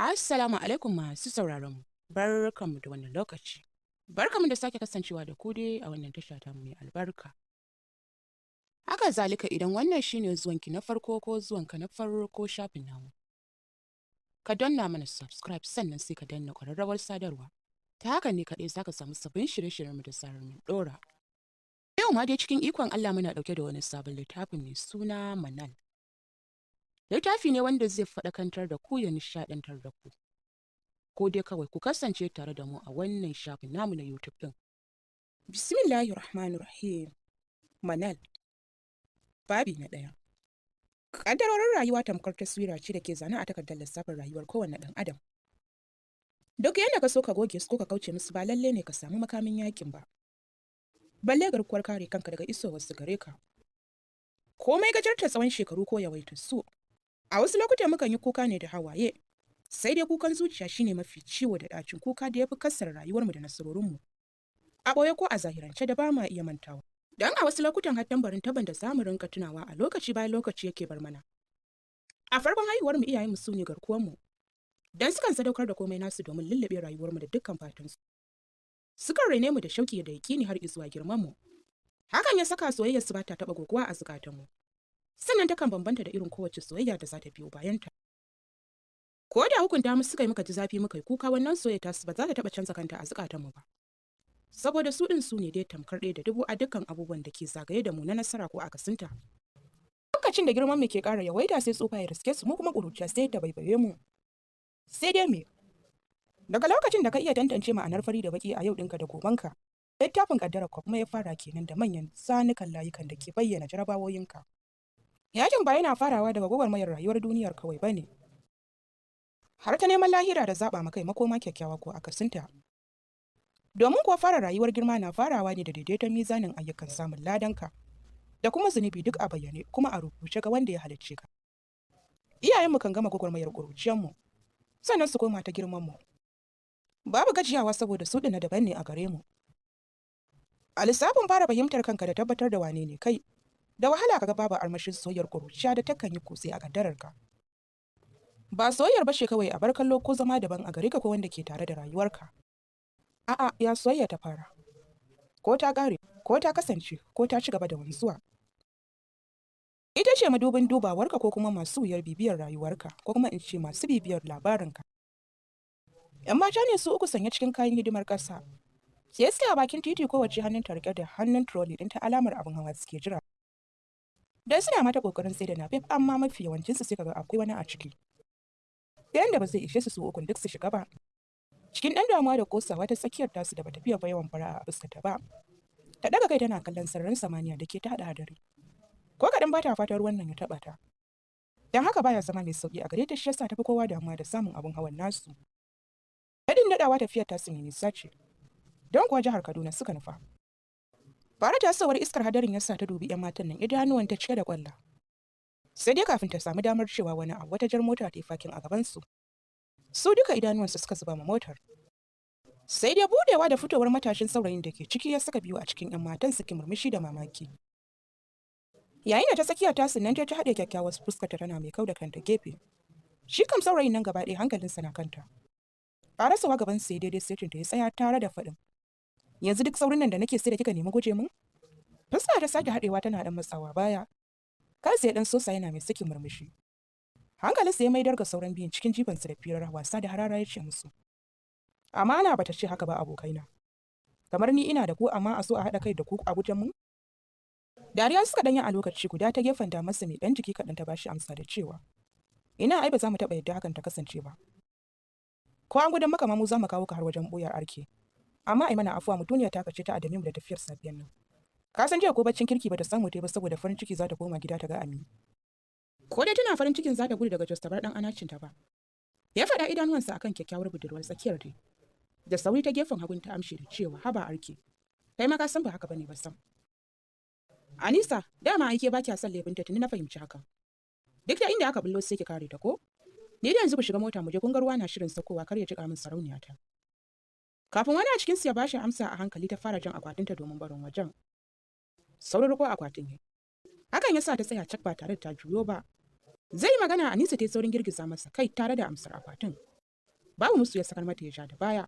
Assalamu alaikum masu sauraron mu. Barkanmu da wannan lokaci. Barkanmu da sake kasancewa da ku dai a wannan tasha ta mai albarka. Haka zalika idan wannan shine zuwanki na farko ko zuwanka na farko shafin namu. Ka danna mana subscribe sannan sai ka danna ƙwararrawar sadarwa. Ta haka ne kaɗai za ka samu sabbin shirye-shiryen mu da zarar mun ɗora. Yau ma dai cikin ikon Allah muna ɗauke da wani sabon littafi mai suna Manal. Littafi ne wanda zai faɗakantar da ku ya nishaɗantar da ku. Ko dai kawai ku kasance tare da mu a wannan shafin namu na YouTube ɗin. Bismillahirrahmanirrahim. Manal. Babi na 1. Ƙaddarorin rayuwa tamkar taswira ce da ke zane a takardar lissafin rayuwar kowane ɗan adam. Duk yadda ka so ka goge su ko ka kauce musu ba lalle ne ka samu makamin yakin ba. Balle garkuwar kare kanka daga isowar su gare ka. Komai gajarta tsawon shekaru ko yawaitar su. A wasu lokutan mukan yi kuka ne da hawaye, sai dai kukan zuciya shine mafi ciwo da ɗacin kuka da ya fi kassara rayuwarmu da nasarorinmu. A ɓoye ko a zahirance da ba ma iya mantawa. Don a wasu lokutan har tambarin taban da zamu rinka tunawa a lokaci bayan lokaci yake bar mana. A farkon haihuwarmu iyayenmu su ne garkuwarmu. Dan sukan sadaukar da komai nasu domin lullube rayuwarmu da dukkan fatansu. Sukan raine mu da shauki da yaƙini har izuwa girmanmu. Hakan ya saka soyayyar su ba ta taɓa goguwa a zukatanmu. Sannan takan bambanta da irin kowace soyayya da za ta biyo bayanta. Ko da hukunta mu suka yi muka ji zafi muka yi kuka wannan soyayya ta su ba za ta taɓa canza kanta a zukatanmu ba. Saboda su ɗin su ne dai tamkar ɗaya da dubu a dukkan abubuwan da ke zagaye da mu na nasara ko akasinta. Lokacin da girman mu ke ƙara yawaita sai tsufa ya riske su mu kuma ƙuruciya sai ta baibaye mu. Sai dai me? Daga lokacin da ka iya tantance ma'anar fari da baki a yau ɗinka da gobanka, littafin ƙaddarar ka kuma ya fara kenan da manyan zanukan layukan da ke bayyana jarabawoyinka. Yakin ba yana farawa daga gwagwarmayar rayuwar duniyar kawai ba ne. Har ta neman lahira da zaɓa makai makoma kyakkyawa ko akasinta. Domin kuwa fara rayuwar girma na farawa ne da daidaiton mizanin ayyukan samun ladanka, da kuma zunubi duk a bayyane kuma a rubuce ga wanda ya halicce ka. Iyayenmu kan gama gwagwarmayar ƙuruciyarmu, sannan su koma ta girmanmu. Babu gajiyawa saboda su ɗina daban ne a gare mu. A lissafin fara fahimtar kanka da tabbatar da wane ne kai, da wahala kaga babu armashin soyayyar ƙuruciya da takan yi kutse a kaddararka. Ba soyayyar ba ce kawai a bar kallo ko zama daban a gare ka ko wanda ke tare da rayuwarka. A'a, ya soyayya ta fara. Ko ta ƙare, ko ta kasance, ko ta ci gaba da wanzuwa. Ita ce madubin dubawarka ko kuma masu wuyar bibiyar rayuwarka, ko kuma in ce masu bibiyar labarinka. 'Yan mata ne su uku sanye cikin kayan hidimar ƙasa. Sai suke a bakin titi kowace hannun ta riƙe da hannun trolley ɗin ta alamar abin hawa suke jira. Dan suna mata kokarin sai da nafef amma mafi yawancinsu sai kaga akwai wani a ciki. Yayin da ba zai ishe su ukun duk su shiga ba. Cikin ɗan damuwa da kosawa ta tsakiyar tasu da bata fiye ba yawan fara'a a fuskata ba. Ta ɗaga kai tana kallon sararin samaniya da ke ta haɗa hadari. Ko kaɗan ba ta fatan ruwan nan ya taɓa ta. Don haka baya zama mai sauƙi a gare ta shi yasa tafi kowa damuwa da samun abin hawan nasu. Daɗin daɗawa tafiyar tasu mai nisa ce. Don kuwa jihar Kaduna suka nufa. Fara tasowar iskar hadarin yasa ta dubi 'yan matan nan idanuwanta cike da ƙwalla. Sai dai kafin ta samu damar cewa wani abu wata jar mota ta yi fakin a gabansu. Su duka idanuwansu suka zuba ma motar. Sai dai budewa da fitowar matashin saurayin da ke ciki ya saka biyu a cikin 'yan matan suke murmushi da mamaki. Yayin da ta tsakiya tasu nan ta haɗe kyakkyawar fuskarta tana mai kau da kanta gefe. Shi kam saurayin nan gaba ɗaya hankalinsa na kanta. Ƙarasawa gaban sai daidai setin ta ya tsaya tare da faɗin. Yanzu duk saurin nan da nake sai da kika nemi guje mun? Fuska ta sake haɗewa tana ɗan matsawa baya. Kansa ya ɗan sosa yana mai sakin murmushi. Hankalinsa ya maidar ga sauran biyun cikin jifansu da firar wasa da harara ya ce musu. Amana bata ce haka ba abokaina. Kamar ni ina da ku amma a so a haɗa kai da ku a gujen mu? Dariya suka ɗanya a lokaci guda ta gefen damarsa mai ɗan jiki kaɗan ta bashi amsa da cewa. Ina ai ba za mu taɓa yadda hakan ta kasance ba. Ko an gudan maka ma mu za mu kawo ka har wajen ɓuyar arke. Amma ai mana afuwa mutuniya ta kace ta adame mu da tafiyar safiyan nan. Ka san jiya ko baccin kirki bata samu ta ba saboda farin ciki za ta koma gida ta ga Ami. Ko dai tana farin cikin za ta gudu daga Jos ta bar dan anacin ta ba. Ya faɗa idanuwansa akan kyakkyawar budurwar tsakiyar ta. Da sauri ta gefen hagun ta amshi da cewa haba arke. Kai ma ka san ba haka bane ba sam. Anisa, dama aike ba kya son lebin ta tuni na fahimci haka. Duk da inda aka bullo sai ki kare ta ko? Ni da yanzu ku shiga mota mu je kun ga ruwa na shirin sakowa kar ya jika min sarauniya ta. Kafin wani a cikin su ya bashi amsa a hankali ta fara jan akwatinta domin barin wajen. Saurin ko akwatin ne. Hakan ya sa ta tsaya cak ba tare da ta juyo ba. Zai magana Anisa ta yi saurin girgiza masa kai tare da amsar akwatin. Babu musu ya sakar mata ya ja da baya.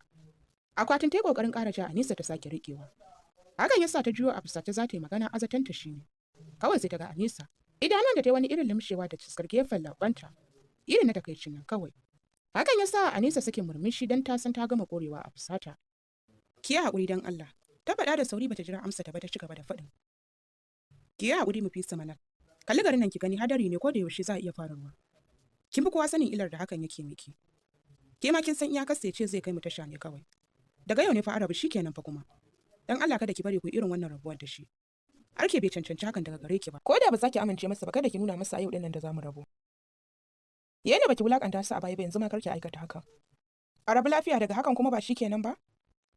Akwatin ta yi ƙoƙarin ƙara ja Anisa ta sake riƙewa. Hakan ya sa ta juyo a fusace za ta yi magana azatanta shi ne. Kawai sai ta ga Anisa. Idanun da ta yi wani irin limshewa da ciskar gefen labanta. Irin na takaicin nan kawai. Hakan ya sa Anisa sake murmushi don ta san ta gama ƙorewa a fusata. Ki yi haƙuri don Allah. Ta faɗa da sauri bata jira amsa ta ba ta ci gaba da faɗin. Ki yi haƙuri mu fi Manal. Kalli garin nan ki gani hadari ne ko da yaushe za a iya fara ruwa. Kin fi kowa sanin illar da hakan yake miki. Ke ma kin san iyakarsa ya ce zai kai mu tasha ne kawai. Daga yau ne fa Arabu shikenan fa kuma. Dan Allah kada ki bari ku irin wannan rabuwar da shi. Arke bai cancanci hakan daga gare ki ba. Ko da ba za ki amince masa ba kada ki nuna masa a yau din nan da zamu rabu. Yana baki wulakanta su a baya ba yanzu ma karki aikata hakan. Arabu lafiya daga hakan kuma ba shikenan ba?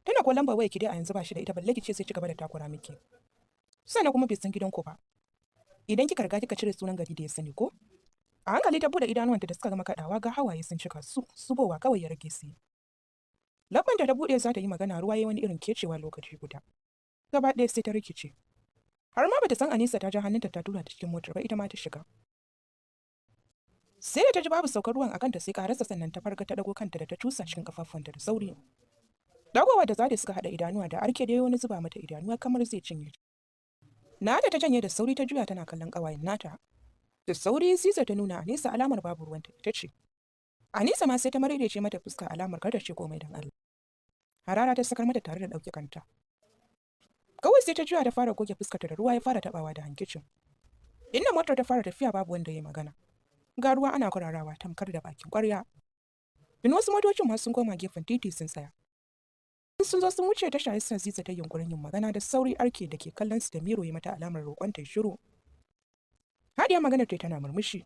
Tana ko lambar waya ki dai a yanzu ba shi da ita balle ki ce sai ci gaba da takura miki. Sannan kuma bai san gidanku ba. Idan kika riga kika cire sunan gari da ya sani ko? A hankali ta bude idanuwanta da suka gama kadawa ga hawaye sun cika su, subowa kawai ya rage su. Labban ta bude za ta yi magana ruwa yayi wani irin kecewa lokaci guda. Gaba ɗaya sai ta rikice. Har ma bata san Anisa ta ja hannunta ta tura ta cikin motar ba ita ma ta shiga. Sai da ta ji babu saukar ruwan akan ta sai karasa sannan ta farga ta dago kanta da ta tusa cikin kafafunta da sauri. Dagowa da zade suka hada idanuwa da arke da yayi wani zuba mata idanuwa kamar zai cinye. Nata ta janye da sauri ta juya tana kallon kawayen nata. Da sauri Ziza ta nuna Anisa alamar babu ruwanta ita ce. Anisa ma sai ta maridece mata fuska alamar kada ce komai dan Allah. Harara ta sakar mata tare da dauke kanta. Kawai sai ta juya ta fara goge fuskarta da ruwa ya fara tabawa da hankicin. Inda motar ta fara tafiya babu wanda ya magana. Ga ruwa ana kurarawa tamkar da bakin ƙwarya. In wasu motocin ma sun koma gefen titi sun tsaya. Sun zo sun wuce ta shayi sa Ziza ta yunkurin yin magana da sauri arke da ke kallon su da miro ya mata alamar roƙon ta shiru. Hadiya maganar ta tana murmushi.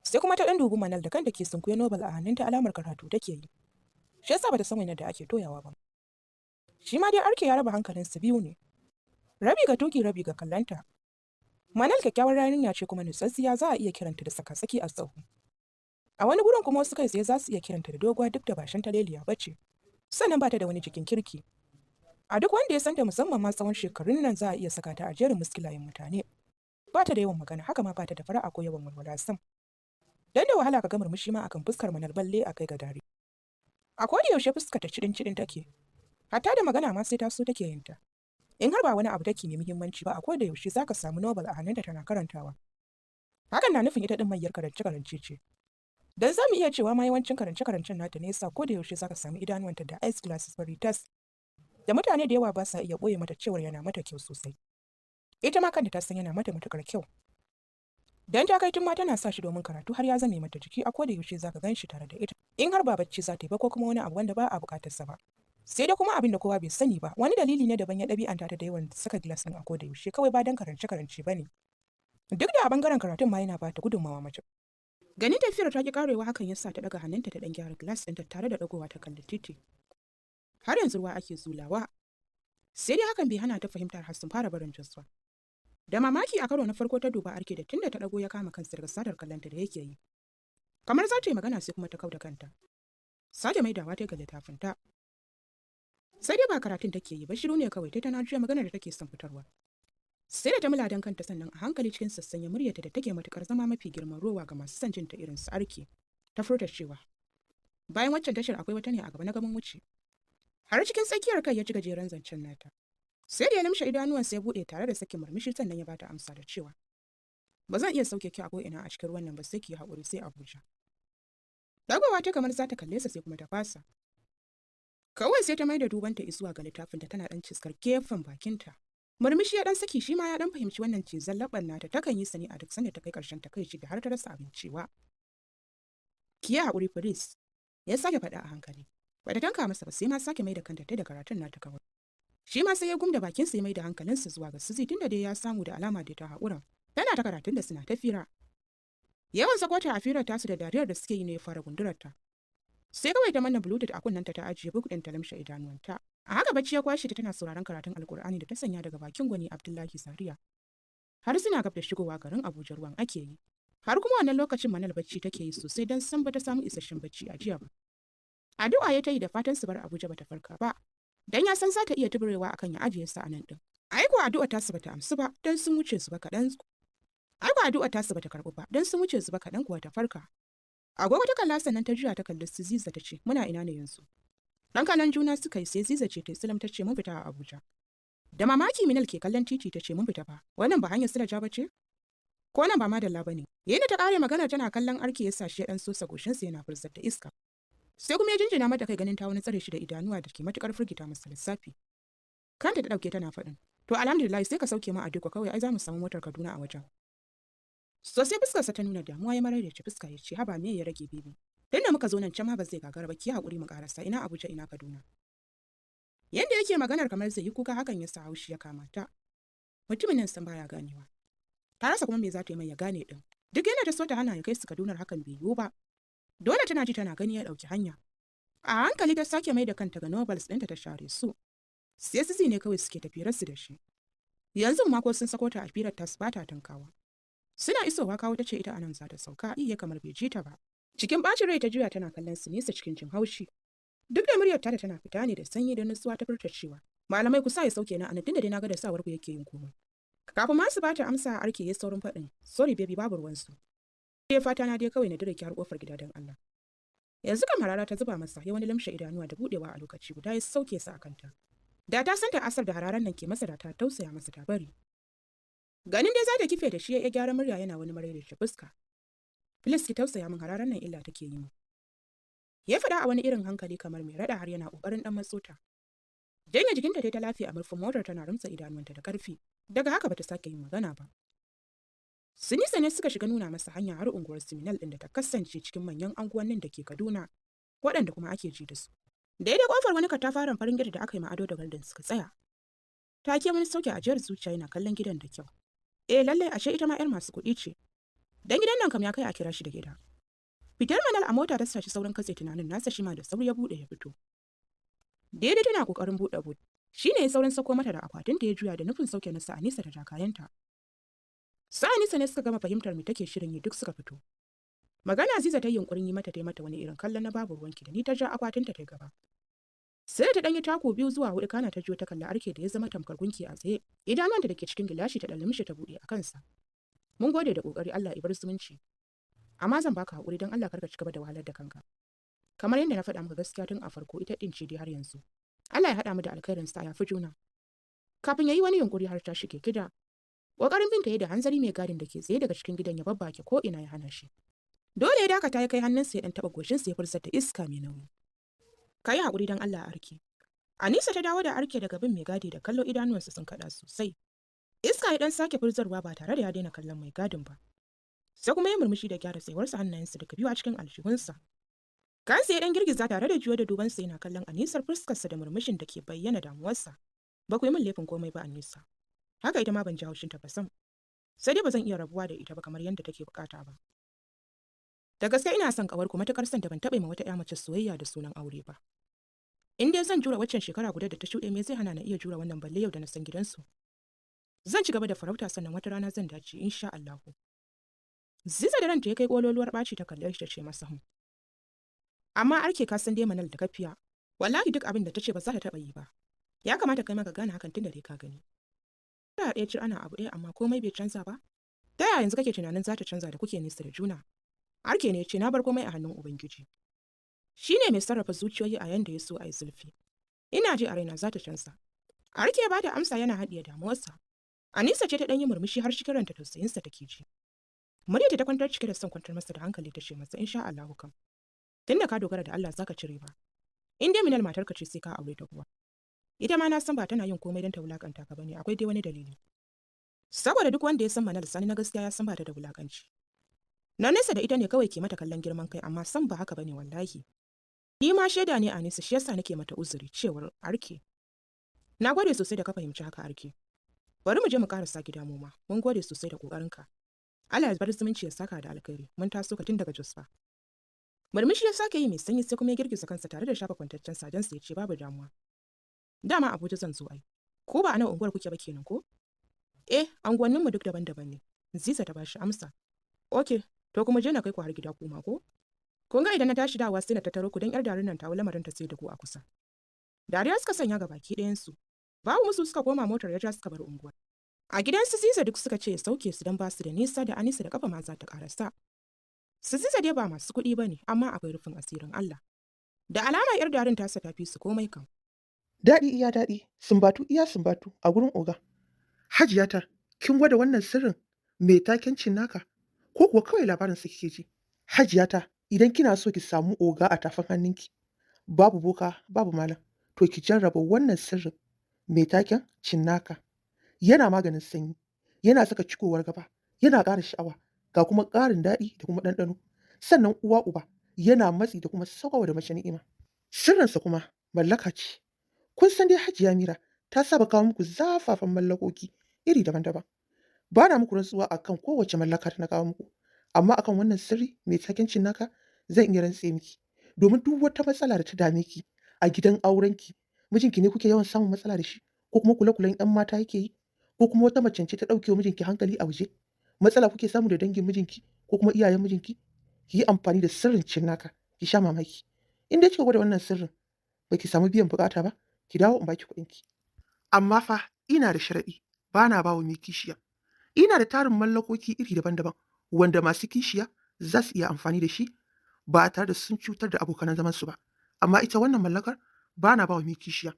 Sai kuma ta dan dubi Manal da kanta ke sunkuye Nobel a hannunta alamar karatu take yi. Shi yasa bata san wani da ake toyawa ba. Shi ma dai arke ya raba hankalin su biyu ne. Rabi ga tuki rabi ga kallanta. Manal kyakkyawar yarinya ce kuma nutsatsiya za a iya kiranta da saka-saki a tsaho. A wani gurin kuma wasu kai tsaye za su iya kiranta da doguwa duk da bashin ta leliya bace. Sannan bata da wani jikin kirki. A duk wanda ya santa musamman ma tsawon shekarun nan za a iya saka ta a jerin muskilayen mutane. Bata da yawan magana haka ma bata da fara'a ko yawan walwala sam. Dan da wahala ka ga murmushi ma akan fuskar Manal balle a kai ga dare. A koda yaushe fuskar ta cidin take. Hatta da magana ma sai ta so take yin ta. In har ba wani abu take mai muhimmanci ba a koda yaushe zaka samu Nobel a hannunta tana karantawa. Hakan na nufin ita din mayyar karance ce. Dan zamu iya cewa ma yawancin karance-karancen nata ne yasa koda yaushe zaka samu idanuwanta da ice glasses fari tas. Da mutane da yawa ba sa iya boye mata cewa yana mata kyau sosai. Ita ma kanta ta san yana mata matukar kyau. Dan ta kai tun ma tana sa shi domin karatu har ya zame mata jiki a koda yaushe zaka gan shi tare da ita. In har ba bacci za ta yi ba ko kuma wani abu wanda ba a bukatar sa ba. Sai da kuma abin da kowa bai sani ba wani dalili ne daban ya ɗabi'anta ta da yawan saka glass ɗin a koda yaushe kawai ba dan karance bane. Duk da a bangaren karatun ma yana ba ta gudunmawa mace. Ganin tafiyar ta ki karewa hakan yasa ta daga hannunta ta dan gyara glass ɗinta tare da dagowa ta kalli titi. Har yanzu ruwa ake zulawa. Sai dai hakan bai hana ta fahimtar har sun fara barin jinsu. Da mamaki a karo na farko ta duba arke da tunda ta dago ya kama kansa daga sadar kallanta da yake yi. Kamar za ta yi magana sai kuma ta kauda kanta. Sake maidawa ta ga littafinta. Sai dai ba karatun take yi ba shiru ne kawai ta tana jiya maganar da take son fitarwa. Sai da ta mula dan kanta sannan a hankali cikin sassanya muryarta da take matukar zama mafi girman rowa ga masu son jinta irin su arke. Ta furta cewa bayan waccan tashar akwai wata ne a gaba na gaban wuce. Har cikin tsakiyar kai ya ci gajeren zancen nata. Sai da ya limshe idanuwansa ya buɗe tare da sakin murmushi sannan ya bata amsa da cewa ba zan iya sauke ki a ko'ina a cikin wannan ba sai ki haƙuri sai Abuja. Dagowa ta kamar za ta kalle sa sai kuma ta fasa. Kawai sai ta maida dubanta isuwa ga littafinta tana ɗan ciskar gefen bakinta. Murmushi ya ɗan saki shi ma ya ɗan fahimci wannan cizon laɓan nata takan yi sani a duk sanda ta kai ƙarshen ta kai shi da har ta rasa abincewa. Ki yi haƙuri Firis, ya sake faɗa a hankali. Ba ta tanka masa ba sai ma sake maida kanta ta da karatun nata kawai. Shi ma sai ya gumda bakinsa ya maida hankalinsa zuwa ga Suzi tunda dai ya samu da alama da ta haƙura. Tana ta karatun da suna ta fira. Yawan sakwata a firar tasu da dariyar da suke yi ne ya fara gundurarta. Sai kawai ta manna Bluetooth a kunnenta ta ajiye buk ɗin ta lamshe idanuwanta. A haka bacci ya kwashe ta tana sauraron karatun Alƙur'ani da ta sanya daga bakin gwani Abdullahi Zaria. Har suna gab da shigowa garin Abuja ruwan ake yi. Har kuma wannan lokacin Manal bacci take yi sosai don san ba ta samu isasshen bacci a jiya ba. Addu'a ya ta yi da fatan su bar Abuja bata farka ba. Dan ya san za ta iya tuburewa akan ya ajiye sa a nan ɗin. Aiko addu'a ta su bata amsu ba don sun wuce su ba kaɗan. Aiko addu'a ta su bata karɓu ba don sun wuce su ba kaɗan kuwa ta farka. Agogo ta kalla sannan ta juya ta kalli su Ziza ta ce, muna ina ne yanzu? Dan kallon juna suka yi sai Ziza ce ta Islam ta ce mun fita a Abuja. Da mamaki Minal ke kallon titi ta ce mun fita fa. Wannan ba hanyar Sulaja ba ce? Ko nan ba madalla ba ne. Yayin da ta kare magana tana kallon arki ya sashi ya dan sosa goshinsa yana furzar da iska. Sai kuma ya jinjina mata kai ganin ta wani tsare shi da idanuwa da ke matukar firgita masa lissafi. Kanta ta dauke tana faɗin. To alhamdulillah sai ka sauke mu a duka kawai ai za mu samu motar Kaduna a wajen. Sosai fuskarsa ta nuna damuwa ya marar da ci fuska ya ce haba me ya rage bibi. Tun da muka zo nan can ma ba zai gagara ba ki haƙuri mu karasa ina Abuja ina Kaduna. Yanda yake maganar kamar zai yi kuka hakan ya sa haushi ya kama ta. Mutumin nan san baya ganewa. Ta rasa kuma me za ta yi mai ya gane din. Duk yana ta so ta hana ya kai su Kadunar hakan bai yiwu ba. Dole tana ji tana gani ya ɗauki hanya. A hankali ta sake mai da kanta ga Nobles ɗinta ta share su. Sai su ne kawai suke tafiyarsu da shi. Yanzu ma ko sun sako ta a firar ta su ba ta tankawa. Suna isowa kawo ta ce ita anan za ta sauka iya kamar bai ji ta ba. Cikin ɓacin rai ta juya tana kallon su nesa cikin jin haushi. Duk da muryar ta tana fita ne da sanyi da nutsuwa ta furta cewa malamai ku sa ya sauke na anan tunda dai na ga da sawar ku yake yin komai. Kafin ma su bata amsa a arke ya saurin faɗin sorry baby babu ruwansu. Ya fata na dai kawai na dire ki har kofar gida don Allah. Yanzu kan harara ta zuba masa ya wani lamshe idanuwa da budewa a lokaci guda ya sauke sa a kanta. Da ta san ta asar da hararan nan ke masa da ta tausaya masa ta bari. Ganin dai za ta kife da shi ya gyara murya yana wani maraidar shi fuska. Please ki tausaya min hararan nan illa take yi min. Ya faɗa a wani irin hankali kamar mai raɗa har yana ƙoƙarin ɗan matsota. Janye jikinta dai ta lafiya a murfin motar tana rumtsa idanuwanta da ƙarfi. Daga haka bata sake yin magana ba. Sinisa ne suka shiga nuna masa hanya har unguwar Siminal ɗin da ta kasance cikin manyan anguwannin da ke Kaduna, waɗanda kuma ake ji da su. Daidai ƙofar wani katafaren farin gida da aka yi ma'ado da gardin suka tsaya. Take wani sauke ajiyar zuciya yana kallon gidan da kyau. Lallai ashe ita ma 'yar masu kuɗi ce. Dan gidan nan kam ya kai a kira shi da gida. Fitar Manal a mota ta sashi saurin katse tunanin nasa shi ma da sauri ya buɗe ya fito. Daidai tana ƙoƙarin buɗe but. Shi ne ya saurin sako mata da akwatin da ya juya da nufin sauke na Sa'anisa da jakayenta. Sa'anisa ne suka gama fahimtar me take shirin yi duk suka fito. Magana Aziza ta yi yunƙurin yi mata wani irin kallon na babu ruwanki da ni ta ja akwatinta ta gaba. Sai ta ɗanyi taku 2 zuwa 4 kana ta jiyo ta kalla arke da ya zama tamkar gunki a tsaye. Idanuwanta da ke cikin gilashi ta ɗan mishi ta buɗe a kansa. Mun gode da ƙoƙari Allah ibar zumunci. Amma zan baka haƙuri don Allah karka ci gaba da wahalar da kanka. Kamar yadda na faɗa maka gaskiya tun a farko ita ɗin ce dai har yanzu. Allah ya haɗa mu da alkhairin sa ya fi juna. Kafin ya yi wani yunƙuri har ta shige gida. Ƙoƙarin binta ya da hanzari mai gadin da ke tsaye daga cikin gidan ya babbake ko ina ya hana shi. Dole ya dakata ya kai hannunsa ya ɗan taɓa goshinsa ya furzar da iska mai nauyi. Ka yi haƙuri don Allah a arke. Anisa ta dawo da arke daga bin mai gadi da kallo idanuwansa sun kaɗa sosai. Iska ya ɗan sake furzarwa ba tare da ya daina kallon mai gadin ba. Sai kuma ya murmushi da gyara tsayuwarsa hannayensa daga biyu a cikin aljihunsa. Kansa ya ɗan girgiza tare da juyo da dubansa yana kallon Anisar fuskarsa da murmushin da ke bayyana damuwarsa. Ba ku yi min laifin komai ba Anisa. Haka ita ma ban ji haushinta ba sam. Sai dai ba zan iya rabuwa da ita ba kamar yadda take bukata ba. Da gaske ina son ƙawarku matuƙar son da ban taɓa ma wata ƴa mace soyayya da sunan aure ba. In dai zan jura waccan shekara guda da ta shuɗe me zai hana na iya jura wannan balle yau da na san gidansu. Zan ci gaba da farauta sannan wata rana zan dace insha Allahu. Ziza da ranta ya kai ƙololuwar ɓaci ta kalle shi ta ce masa amma arke ka san dai Manal da kafiya. Wallahi duk abin da ta ce ba za ta taɓa yi ba. Ya kamata kai maka gane hakan tun da dai ka gani. Ta ɗaya ci ana abu ɗaya amma komai bai canza ba. Ta yaya yanzu kake tunanin za ta canza da kuke nesa da juna? Arke ne ya ce na bar komai a hannun Ubangiji. Shi ne mai sarrafa zuciyoyi a yanda ya so a yi zulfi. Ina ji a raina za ta canza. Arke ba da amsa yana haɗiye damuwarsa. Anisa ce ta ɗan yi murmushi har shikiranta tausayinsa take ji. Muryarta ta kwantar cike da son kwantar masa da hankali ta ce masa insha Allahu kam. Tunda ka dogara da Allah zaka cire ba. In dai Minal matarka ce sai ka aure ta kuwa. Ita ma na san ba tana yin komai don ta wulakanta ka bane akwai dai wani dalili. Saboda duk wanda ya san Manal sani na gaskiya ya san ba ta da wulakanci. Na nesa da ita ne kawai ke mata kallon girman kai amma san ba haka bane wallahi. Ni ma shaida ne a nesa shi yasa nake mata uzuri cewar arke. Na gode sosai da ka fahimci haka arke. Bari mu je mu karasa gida mu ma. Mun gode sosai da kokarinka. Allah ya bar zumunci ya saka da alkhairi. Mun taso ka tun daga Josfa. Murmushi ya sake yi mai sanyi sai kuma ya girgiza kansa tare da shafa kwantaccen sajensa ya ce babu damuwa. Dama Abuja zan zo ai. Ko ba a nan unguwar kuke ba kenan ko? Anguwanninmu duk daban-daban ne. Ziza ta bashi amsa. Okay, to kuma je na kai ku har gida kuma ko? Kun ga idan na tashi dawa sai na tattaro ku don yar darin nan tawo lamarin ta sai da ku a kusa. Dariya suka sanya ga baki ɗayansu. Babu musu suka koma motar ya ja suka bar unguwar. A gidansu Ziza duk suka ce ya sauke su don ba su da nisa da Anisa da kafa ma za ta karasa. Su Ziza dai ba masu kuɗi ba ne, amma akwai rufin asirin Allah. Da alama 'yar darin tasa ta fi su komai kam. Daɗi iya daɗi, sumbatu iya sumbatu a gurin oga. Hajiyata, kin gwada wannan sirrin mai takencin naka? Ko kuwa kawai labarin sa kike ji? Hajiyata, idan kina so ki samu oga a tafin hannunki, babu boka, babu malam, to ki jarraba wannan sirrin mai taken cinnaka. Yana maganin sanyi, yana saka cikowar gaba, yana ƙara sha'awa, ga kuma ƙarin daɗi da kuma ɗanɗano. Sannan uwa uba yana matsi da kuma sauƙawa da mace ni'ima. Sirrinsa kuma mallaka ce. Kun san dai Hajiya Mira ta saba kawo muku zafafan mallakoki iri daban-daban. Ba na muku rantsuwa akan kowace mallaka da na kawo muku, amma akan wannan sirri mai takencin naka zan iya rantse miki. Domin duk wata matsala da ta dame ki a gidan aurenki, mijinki ne kuke yawan samun matsala da shi, ko kuma kule-kulen 'yan mata yake yi, ko kuma wata macen ce ta ɗauke wa mijinki hankali a waje, matsala kuke samu da dangin mijinki ko kuma iyayen mijinki, ki yi amfani da sirrin cinnaka, ki sha mamaki. In dai kika gwada wannan sirrin ba ki samu biyan buƙata ba, ki dawo in baki kuɗinki. Amma fa ina da sharaɗi, ba na ba wa mai kishiya. Ina da tarin mallakoki iri daban-daban wanda masu kishiya za su iya amfani da shi ba tare da sun cutar da abokanan zamansu ba. Amma ita wannan mallakar ba na ba wa mai kishiya.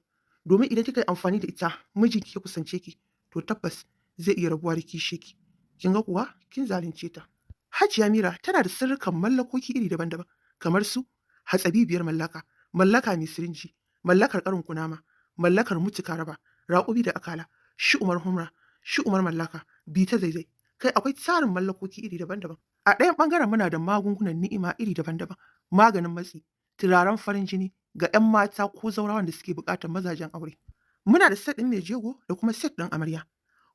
Domin idan kika yi amfani da ita mijinki ya kusance ki, to tabbas zai iya rabuwa da kishiyarki. Kin ga kuwa kin zalunce ta. Hajiya Mira tana da sirrikan mallakoki iri daban-daban kamar su hatsabibiyar mallaka, mallaka mai sirinji, mallakar ƙarin kunama, mallakar mutuka raba, raƙumi da akala, shi'umar humra, shi'umar mallaka, bi ta zaizai. Kai akwai tsarin mallakoki iri daban-daban. A ɗayan ɓangaren muna da magungunan ni'ima iri daban-daban, maganin matsi, turaren farin jini ga 'yan mata ko zaurawan da suke buƙatar mazajen aure. Muna da set ɗin mai jego da kuma set ɗin amarya.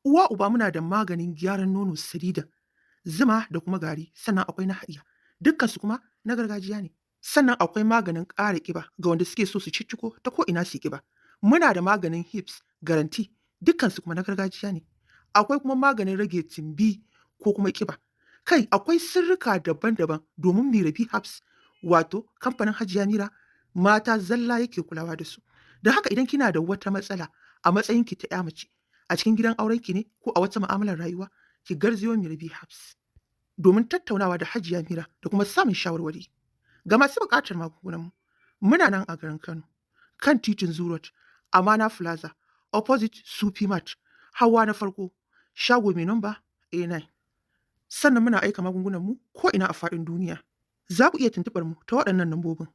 Uwa uba muna da maganin gyaran nono sirida, zuma da kuma gari, sannan akwai na haɗiya. Dukkansu kuma na gargajiya ne. Sannan akwai maganin ƙara ƙiba ga wanda suke so su cicciko ta ko ina su yi ƙiba. Muna da maganin hips garanti, dukkansu kuma na gargajiya ne. Akwai kuma maganin rage timbi ko kuma ƙiba. Kai akwai sirrika daban-daban domin Mirabi Herbs, wato kamfanin Hajiya Mira mata zalla yake kulawa da su. Don haka idan kina da wata matsala a matsayinki ta 'ya mace, a cikin gidan aurenki ne ko a wata mu'amalar rayuwa, ki garzayo Mirabi Herbs domin tattaunawa da Hajiya Mira da kuma samun shawarwari. Ga masu buƙatar magungunanmu, muna nan a garin Kano, kan titin Zoo Road, Amana Plaza, opposite Supermart, hawa na farko, shago mai namba A9. Sannan muna aika magungunanmu ko ina a faɗin duniya. Za ku iya tuntuɓar mu ta waɗannan lambobin: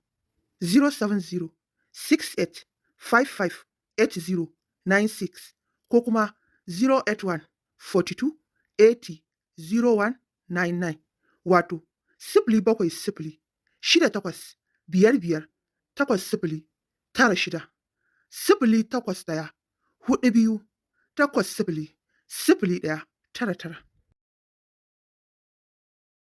070 68 55 8096 ko kuma 081 42 80 0199, wato 070 68 55 80 96, 081 42 80 0199.